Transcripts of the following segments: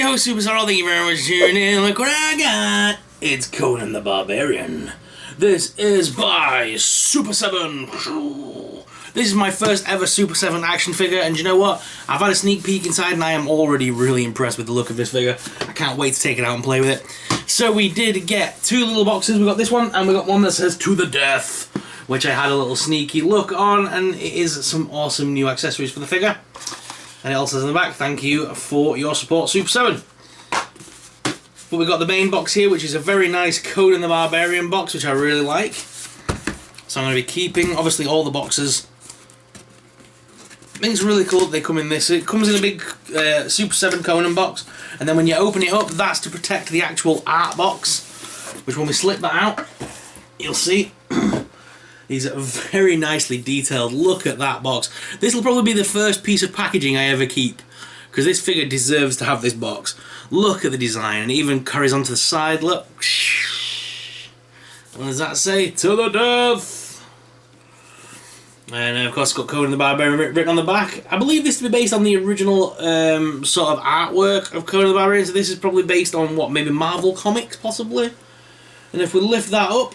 Yo, Super7, thank you very much for tuning in. Look what I got. It's Conan the Barbarian. This is by Super7. This is my first ever Super7 action figure, and you know what? I've had a sneak peek inside, and I am already really impressed with the look of this figure. I can't wait to take it out and play with it. So we did get two little boxes. We got this one, and we got one that says "To the Death," which I had a little sneaky look on, and it is some awesome new accessories for the figure. And it also says on the back, thank you for your support, Super7. But we got the main box here, which is a very nice Conan the Barbarian box, which I really like. So I'm going to be keeping, obviously, all the boxes. I think it's really cool that they come in this. It comes in a big Super7 Conan box, and then when you open it up, that's to protect the actual art box, which when we slip that out, you'll see is a very nicely detailed. Look at that box. This will probably be the first piece of packaging I ever keep, because this figure deserves to have this box. Look at the design, and it even carries on to the side. Look. What does that say? To the death! And of course, it's got Conan the Barbarian written on the back. I believe this to be based on the original sort of artwork of Conan the Barbarian, so this is probably based on, what, maybe Marvel Comics, possibly? And if we lift that up,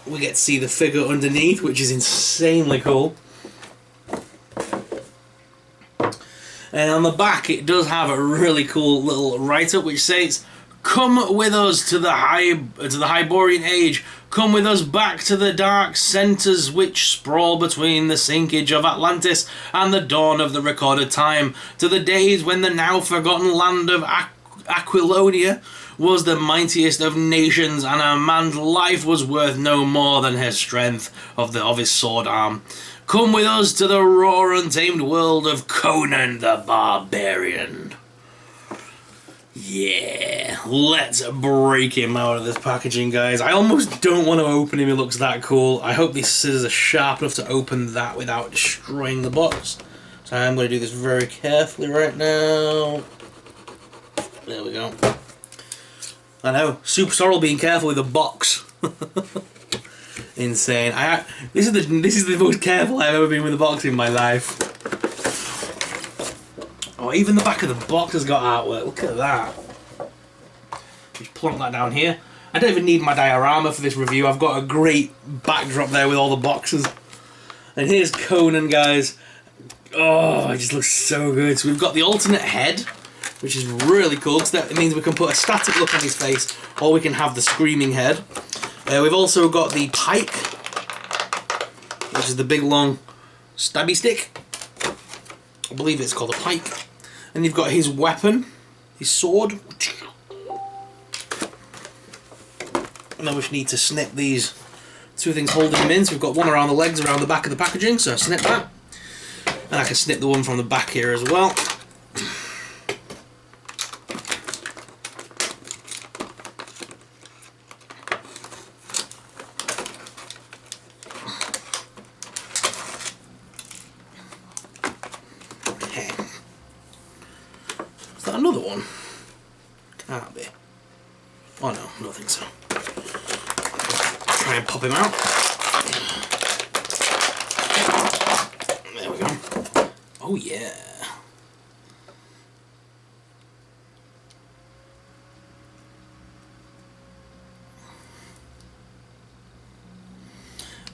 we get to see the figure underneath, which is insanely cool. And on the back, it does have a really cool little write-up which says, "Come with us to the Hyborian age. Come with us back to the dark centres which sprawl between the sinkage of Atlantis and the dawn of the recorded time, to the days when the now forgotten land of Aquilonia was the mightiest of nations, and a man's life was worth no more than his strength of his sword arm. Come with us to the raw, untamed world of Conan the Barbarian." Yeah, let's break him out of this packaging, guys. I almost don't want to open him, he looks that cool. I hope these scissors are sharp enough to open that without destroying the box. So I'm going to do this very carefully right now. There we go. I know, Super Sorrel being careful with the box. Insane. This is the most careful I've ever been with a box in my life. Oh, even the back of the box has got artwork. Look at that. Just plonk that down here. I don't even need my diorama for this review. I've got a great backdrop there with all the boxes. And here's Conan, guys. Oh, it just looks so good. So we've got the alternate head, which is really cool, because that means we can put a static look on his face, or we can have the screaming head. We've also got the pike, which is the big long stabby stick. I believe it's called a pike. And you've got his weapon, his sword. And then we need to snip these two things holding him in. So we've got one around the legs, around the back of the packaging, so I snip that. And I can snip the one from the back here as well. Another one? Can't be. Oh no, I don't think so. Try and pop him out. There we go. Oh yeah.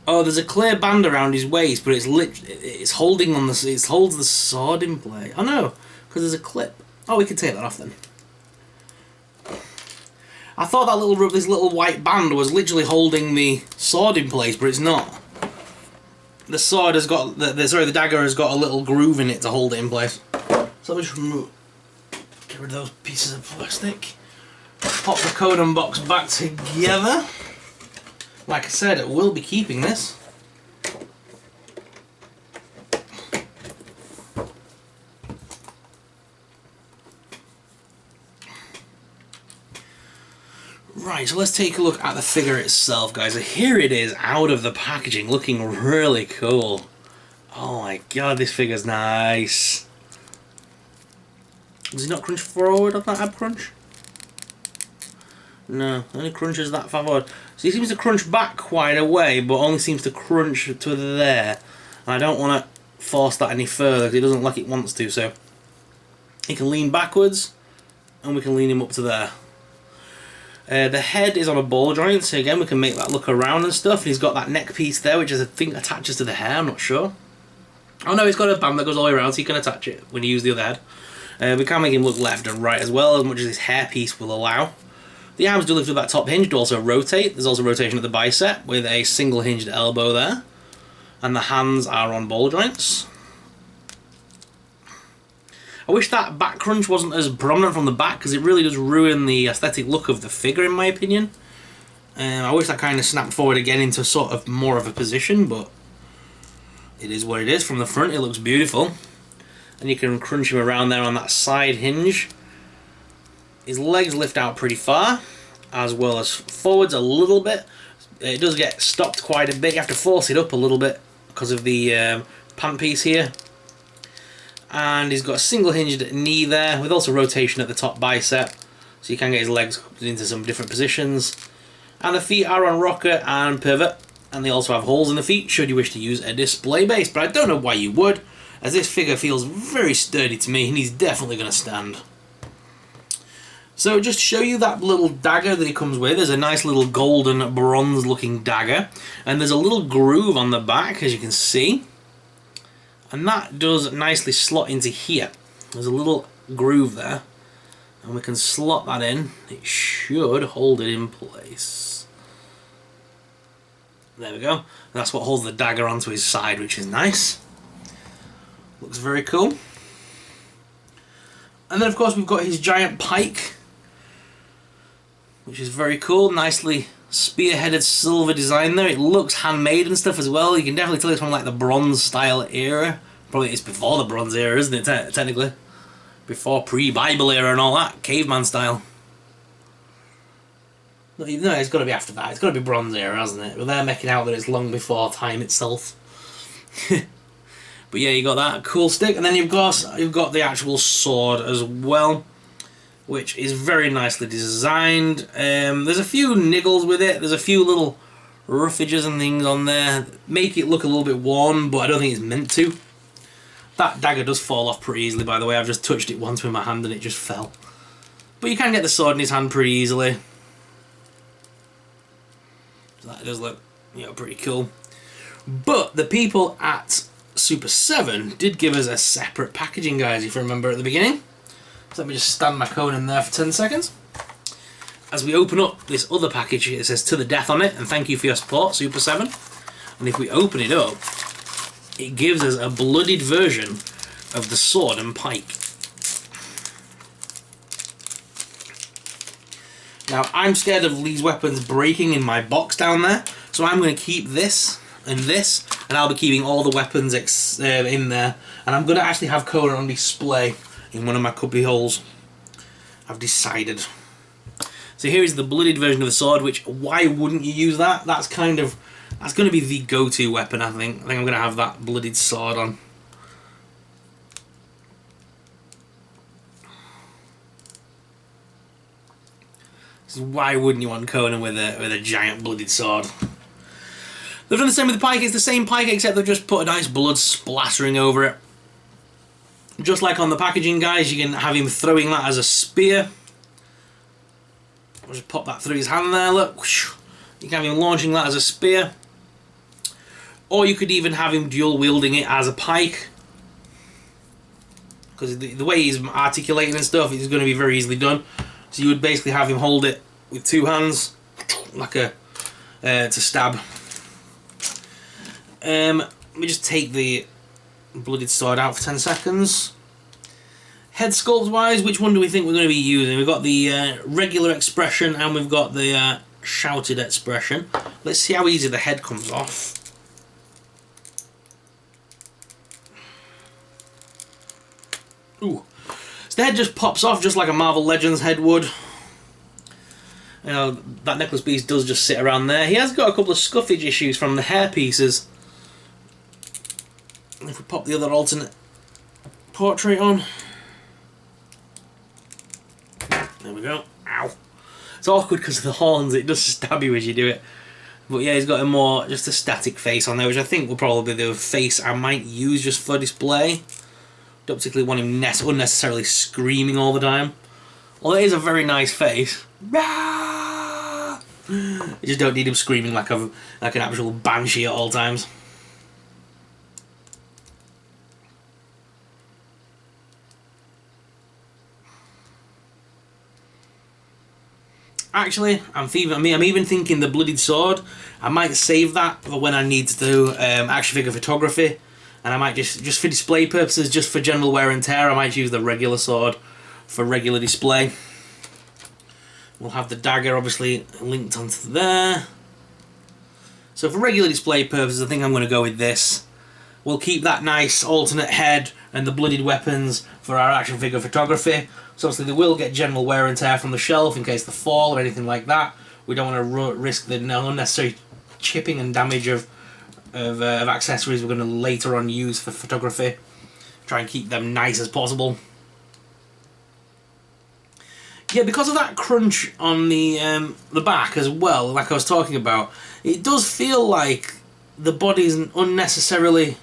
Oh, there's a clear band around his waist, but it's holding on the, it holds the sword in play. Oh no, because there's a clip. Oh, we can take that off then. I thought that this little white band was literally holding the sword in place, but it's not. The sword has got the dagger has got a little groove in it to hold it in place. So let me just get rid of those pieces of plastic. Pop the Conan box back together. Like I said, it will be keeping this. Right, so let's take a look at the figure itself, guys. So here it is, out of the packaging, looking really cool. Oh my god, this figure's nice. Does he not crunch forward on that ab crunch? No, only crunches that far forward. So he seems to crunch back quite a way, but only seems to crunch to there. And I don't want to force that any further, because it doesn't like it wants to, so He can lean backwards, and we can lean him up to there. The head is on a ball joint, so again we can make that look around and stuff. And he's got that neck piece there, which is, I think, attaches to the hair, I'm not sure. Oh no, he's got a band that goes all the way around, so you can attach it when you use the other head. We can make him look left and right as well, as much as his hair piece will allow. The arms do lift with that top hinge, do also rotate. There's also rotation of the bicep with a single hinged elbow there. And the hands are on ball joints. I wish that back crunch wasn't as prominent from the back, because it really does ruin the aesthetic look of the figure, in my opinion. I wish that kind of snapped forward again into sort of more of a position, but it is what it is. From the front, it looks beautiful. And you can crunch him around there on that side hinge. His legs lift out pretty far, as well as forwards a little bit. It does get stopped quite a bit. You have to force it up a little bit because of the pant piece here. And he's got a single hinged knee there, with also rotation at the top bicep, so you can get his legs into some different positions. And the feet are on rocker and pivot, and they also have holes in the feet should you wish to use a display base, but I don't know why you would, as this figure feels very sturdy to me, and he's definitely going to stand. So just to show you that little dagger that he comes with, there's a nice little golden bronze looking dagger, and there's a little groove on the back, as you can see. And that does nicely slot into here. There's a little groove there, and we can slot that in. It should hold it in place. There we go. And that's what holds the dagger onto his side, which is nice. Looks very cool. And then of course we've got his giant pike, which is very cool. Nicely spearheaded silver design there. It looks handmade and stuff as well. You can definitely tell it's from like the bronze style era. Probably it's before the bronze era, isn't it, technically? Before pre-Bible era and all that, caveman style. No, it's got to be after that. It's got to be bronze era, hasn't it? But they're making out that it's long before time itself. But yeah, you got that cool stick, and then you've got the actual sword as well, which is very nicely designed. There's a few niggles with it. There's a few little roughages and things on there. Make it look a little bit worn, but I don't think it's meant to. That dagger does fall off pretty easily, by the way. I've just touched it once with my hand and it just fell. But you can get the sword in his hand pretty easily. So that does look, pretty cool. But the people at Super7 did give us a separate packaging, guys, if you remember at the beginning. So let me just stand my CONAN there for 10 seconds. As we open up this other package, it says "To the Death" on it, and thank you for your support, Super7. And if we open it up, it gives us a bloodied version of the sword and pike. Now, I'm scared of these weapons breaking in my box down there, so I'm going to keep this, and I'll be keeping all the weapons in there. And I'm going to actually have CONAN on display in one of my cubby holes. I've decided. So here is the bloodied version of the sword, which, why wouldn't you use that? That's going to be the go-to weapon, I think. I'm going to have that bloodied sword on. So why wouldn't you want CONAN with a giant bloodied sword? They've done the same with the pike. It's the same pike, except they've just put a nice blood splattering over it. Just like on the packaging, guys, you can have him throwing that as a spear. I'll just pop that through his hand there, look. You can have him launching that as a spear. Or you could even have him dual wielding it as a pike. Because the way he's articulating and stuff is going to be very easily done. So you would basically have him hold it with two hands, like to stab. Let me just take the bloodied sword out for 10 seconds. Head sculpt wise, which one do we think we're going to be using? We've got the regular expression and we've got the shouted expression. Let's see how easy the head comes off. Ooh. So the head just pops off just like a Marvel Legends head would. You know, that necklace piece does just sit around there. He has got a couple of scuffage issues from the hair pieces. If we pop the other alternate portrait on. There we go. Ow. It's awkward because of the horns, it does stab you as you do it. But yeah, he's got just a static face on there, which I think will probably be the face I might use just for display. Don't particularly want him unnecessarily screaming all the time. Although it is a very nice face. You just don't need him screaming like an actual banshee at all times. Actually, I'm even thinking the bloodied sword. I might save that for when I need to do action figure photography, and I might just for display purposes, just for general wear and tear, I might use the regular sword for regular display. We'll have the dagger obviously linked onto there. So for regular display purposes, I think I'm going to go with this. We'll keep that nice alternate head and the bloodied weapons for our action figure photography. So obviously they will get general wear and tear from the shelf in case they fall or anything like that. We don't want to risk the unnecessary chipping and damage of accessories we're going to later on use for photography. Try and keep them nice as possible. Yeah, because of that crunch on the back as well, like I was talking about, it does feel like the body's unnecessarily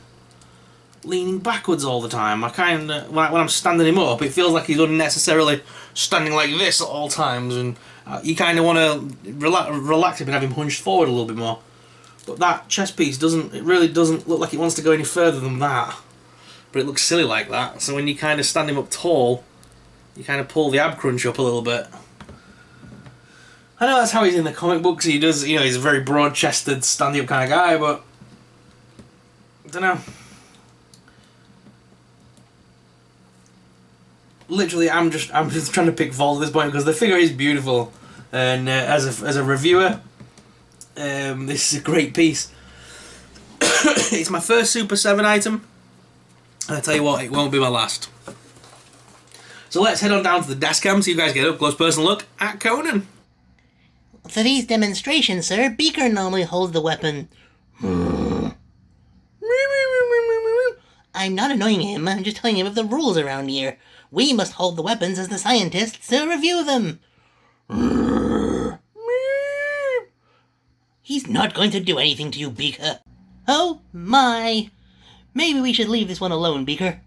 leaning backwards all the time. I kind of, when I'm standing him up, it feels like he's unnecessarily standing like this at all times, and you kind of want to relax him and have him hunched forward a little bit more. But that chest piece really doesn't look like it wants to go any further than that. But it looks silly like that. So when you kind of stand him up tall, you kind of pull the ab crunch up a little bit. I know that's how he's in the comic books. He does, he's a very broad-chested, standing up kind of guy, but I don't know. Literally, I'm just trying to pick fault at this point because the figure is beautiful, and as a reviewer, this is a great piece. It's my first Super 7 item, and I tell you what, it won't be my last. So let's head on down to the dash cam so you guys get an up-close personal look at Conan. For these demonstrations, sir, Beaker normally holds the weapon. I'm not annoying him, I'm just telling him of the rules around here. We must hold the weapons as the scientists to review them. He's not going to do anything to you, Beaker. Oh my. Maybe we should leave this one alone, Beaker.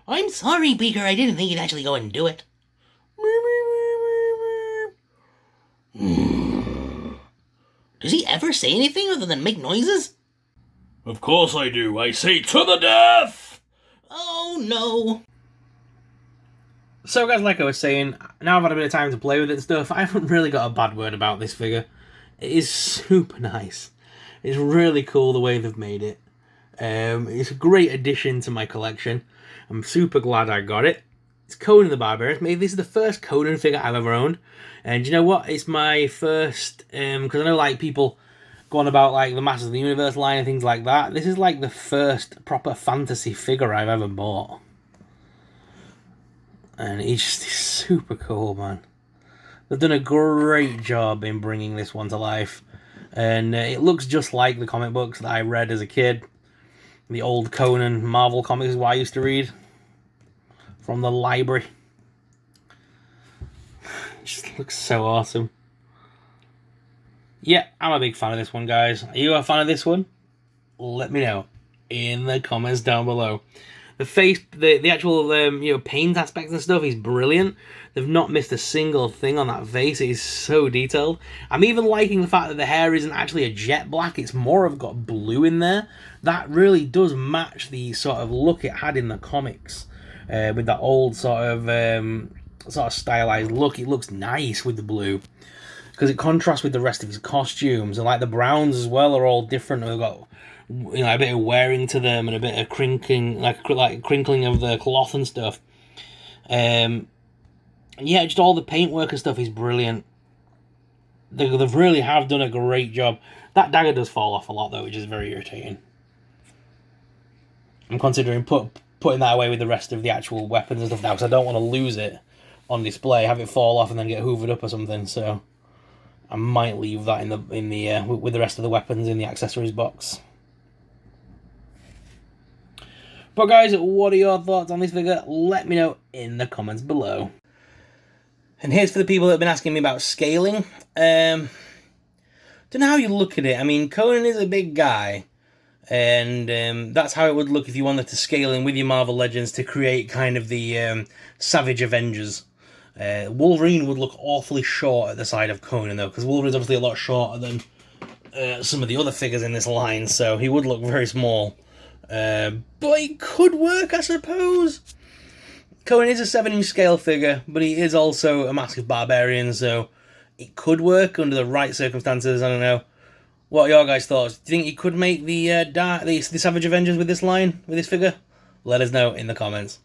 I'm sorry, Beaker, I didn't think you'd actually go and do it. Does he ever say anything other than make noises? Of course I do. I say to the death! Oh no. So guys, like I was saying, now I've had a bit of time to play with it and stuff, I haven't really got a bad word about this figure. It is super nice. It's really cool the way they've made it. It's a great addition to my collection. I'm super glad I got it. It's Conan the Barbarian. Maybe this is the first Conan figure I've ever owned. And you know what? It's my first, because I know like people go on about like the Masters of the Universe line and things like that. This is like the first proper fantasy figure I've ever bought. And it's just super cool, man. They've done a great job in bringing this one to life. And it looks just like the comic books that I read as a kid. The old Conan Marvel comics is what I used to read from the library. It just looks so awesome. Yeah, I'm a big fan of this one, guys. Are you a fan of this one? Let me know in the comments down below. The face, the actual paint aspect and stuff is brilliant. They've not missed a single thing on that face. It is so detailed. I'm even liking the fact that the hair isn't actually a jet black. It's more of got blue in there. That really does match the sort of look it had in the comics, with that old sort of stylized look. It looks nice with the blue because it contrasts with the rest of his costumes, and like the browns as well are all different. They've got a bit of wearing to them and a bit of crinkling, like crinkling of the cloth and stuff. Yeah, just all the paintwork and stuff is brilliant. They really have done a great job. That dagger does fall off a lot though, which is very irritating. I'm considering putting that away with the rest of the actual weapons and stuff now, because I don't want to lose it on display, have it fall off and then get hoovered up or something. So I might leave that in the with the rest of the weapons in the accessories box. But guys, what are your thoughts on this figure? Let me know in the comments below. And here's for the people that have been asking me about scaling. Don't know how you look at it. I mean, Conan is a big guy. And that's how it would look if you wanted to scale in with your Marvel Legends to create kind of the Savage Avengers. Wolverine would look awfully short at the side of Conan, though, because Wolverine's obviously a lot shorter than some of the other figures in this line, so he would look very small. But it could work, I suppose. Conan is a 7-inch scale figure, but he is also a massive barbarian, so it could work under the right circumstances. I don't know. What are your guys' thoughts? Do you think he could make the Savage Avengers with this line, with this figure? Let us know in the comments.